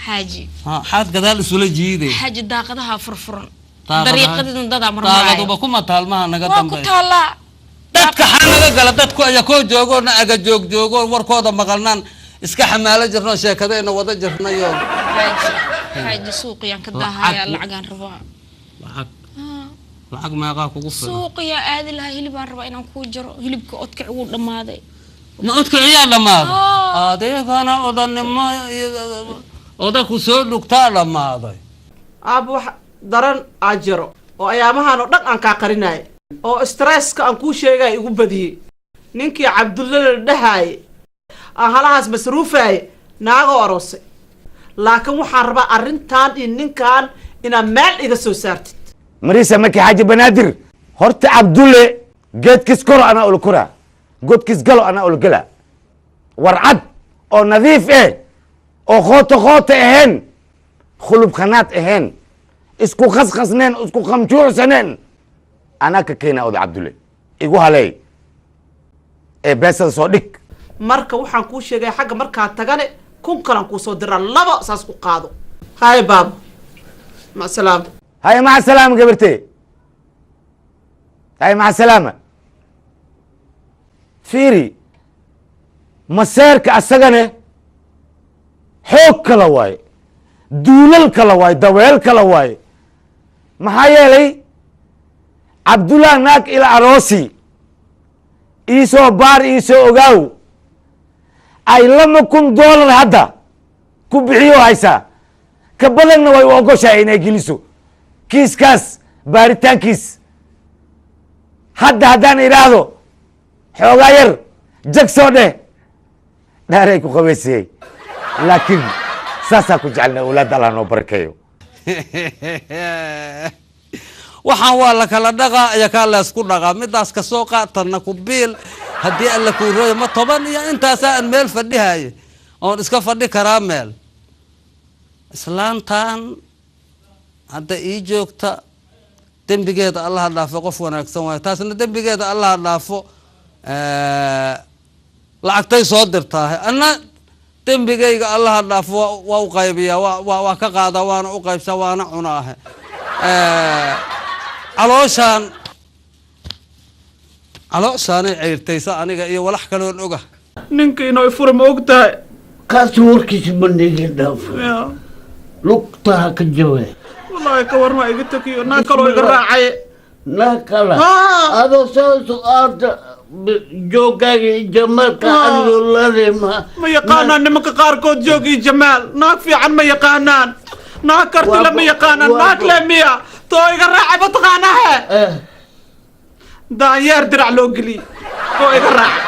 حاجي حاد قدال سولي جيدي حاجي داقدها فرفرن طريقة دادا مرمى داقدو بكم تالما نقدم واكو تالا dadka xanaga gala dadku ay ko joogona aga joogo warkooda maqalnaan iska xamaalo jirno sheekadayna wada jirnayo حاجي سوق يان كداها لعقان ربا lacag meeqa kugu filan suuq ya aad ilaha hilibaan raba inaan ku jiro hilibka odka ugu dhamaaday ma odka ciyaar dhamaad adeegana odanimo oda ku soo dhugtaa dhamaaday aab wax daran ajiro oo ayaamahan oo dhan aan ka qarinay oo stresska aan ku sheegay igu badiyay ninkii Cabdulle dhahay aan halahaas masruufay naago aroosay laakiin waxaan rabaa arintan in ninkan ina meel iga soo saartid مريسا مكي حاجة بنادر هرت عبدولة جيت كيس كرة أنا أقول كرة جيت كيس قلو أنا أقول قلا ورعد أو نظيف إيه أو خوت إهن خلوب خنات إهن اسكو خس نين اسكو خمجوع سنين أنا ككينا أود عبدولة إيقوها لي إيه بس صديق marka waxaan ku sheegay xagga marka tagane kun kalan ku soo diraa laba saas ku qaado hay baab ma salaam هاي مع السلامة قبرتي هاي مع السلامة فيري مسيرك أسجنه حوك كلاواي دولل كلاواي دويل كلاواي محايا لي عبد الله ناك إلى عروسي إيسو بار إيسو أوغاو أي لما كن دولار هذا كبحيو هايسا كبدلنا واي وقوشا إنا جلسو كيس كاس باريتان كيس حد هدان إرادو حوغاير جاكسونه داريكو خويسي لكن ساسا كجعلنا أولاد الله نوبركيو waxaan waa la kala dhaqa ya ka la isku dhaqa midaas ka soo qaatana ku biil hadii alla ku rooyo ma toban iyo intaas aan meel fadhihay oo iska fadhi karaa meel islaantan hadda ii joogta dambigeeda Allah dhaafo qof wanaagsan way taasna dambigeeda Allah dhaafo lacagtay soo dirtaa ana dambigeyga Allah dhaafo waa u qaybiya waa ka qaada waana u qaybsa waana cunaahe علوشان عيرتيسا أنا إيه ولا حكلون أوجا ninka inoo furma ogtahay kaas warkiis bandhigi dhaaf lugtaha ka jawe wallahi ka warma iga takiyo naa kaloo iga raacay naa kala adoo soo aada joogaaga jamalka anulade ma yaqaanaan nimanka qaarkood joogii jamaal naag fiican ma yaqaanaan naag karti lama yaqaanaan naag lemiya too iga raacay ma taqaanahe daanyeer dirac loo geliy too iga raacay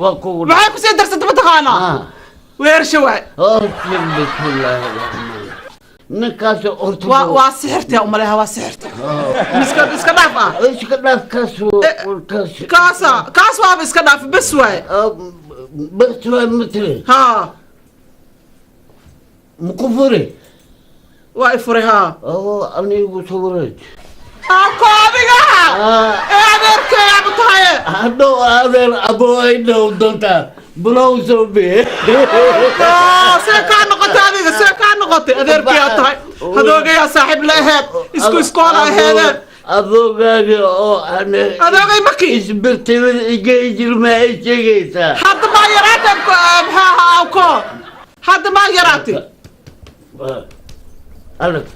waa kugu dhacay maxay ku sii darsantay ma taqaanaa weersha waay bismillaahi rahmaan ninkaas orto waa sixirtay umaleha waa sixirtay iska dhaaf ah iska dhaaf kaas waa iska dhaaf bas waay matri ha mukufuri waa ifure ha anigu sawiray koobiga adeerkay abu tahay hadhow adeer abooy dhow doonta bulowso be see kaa noqotay adiga see kaa noqotay adeerkay aad tahay hadoogayaa saaxiib la aheed isku iskoola aheedeen adoogaagi oo ane adoogay maki isbirtibada igejirma ay sheegaysaa hadda maa yaraatay maxaa awko hadda maa yaraatay alag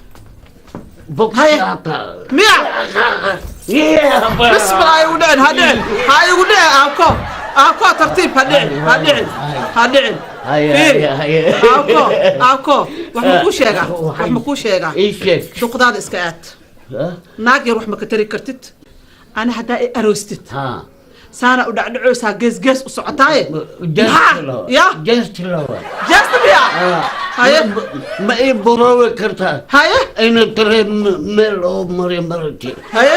miya بس بلاي ودين هدين هاي ودين أكو ترتيب هدين أكو وحمكو شيء شو قداد إسكات ناقي روح مكتري كرتت أنا هدا أروستت سانا ودعوسها جز وصعتاي يا جست بيا هاي ما إيه بروي كرتها هاي أين ترى ملو مريم مرتي هاي